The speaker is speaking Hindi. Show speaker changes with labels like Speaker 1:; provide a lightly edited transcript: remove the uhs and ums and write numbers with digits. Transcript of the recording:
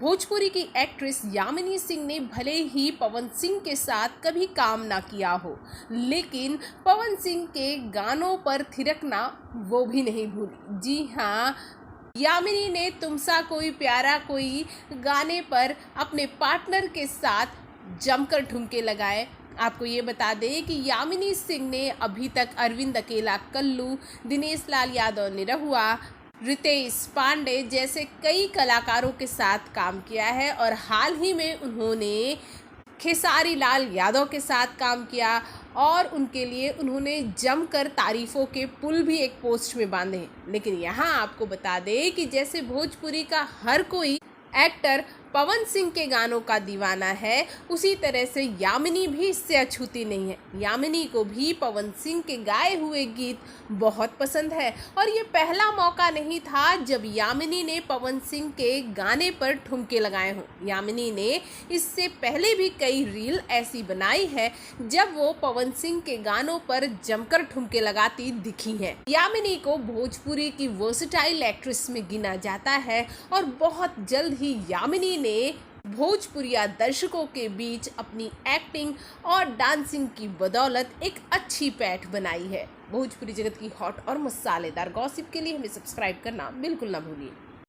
Speaker 1: भोजपुरी की एक्ट्रेस यामिनी सिंह ने भले ही पवन सिंह के साथ कभी काम ना किया हो, लेकिन पवन सिंह के गानों पर थिरकना वो भी नहीं भूली। जी हाँ, यामिनी ने तुमसा कोई प्यारा कोई गाने पर अपने पार्टनर के साथ जमकर ठुमके लगाए। आपको ये बता दें कि यामिनी सिंह ने अभी तक अरविंद अकेला, कल्लू, दिनेश लाल यादव निरहुआ, रितेश पांडे जैसे कई कलाकारों के साथ काम किया है और हाल ही में उन्होंने खेसारी लाल यादव के साथ काम किया और उनके लिए उन्होंने जमकर तारीफ़ों के पुल भी एक पोस्ट में बांधे हैं। लेकिन यहाँ आपको बता दें कि जैसे भोजपुरी का हर कोई एक्टर पवन सिंह के गानों का दीवाना है, उसी तरह से यामिनी भी इससे अछूती नहीं है। यामिनी को भी पवन सिंह के गाए हुए गीत बहुत पसंद है और ये पहला मौका नहीं था जब यामिनी ने पवन सिंह के गाने पर ठुमके लगाए हों। यामिनी ने इससे पहले भी कई रील ऐसी बनाई है जब वो पवन सिंह के गानों पर जमकर ठुमके लगाती दिखी हैं। यामिनी को भोजपुरी की वर्सेटाइल एक्ट्रेस में गिना जाता है और बहुत जल्द ही यामिनी ने भोजपुरिया दर्शकों के बीच अपनी एक्टिंग और डांसिंग की बदौलत एक अच्छी पैठ बनाई है। भोजपुरी जगत की हॉट और मसालेदार गॉसिप के लिए हमें सब्सक्राइब करना बिल्कुल ना भूलिए।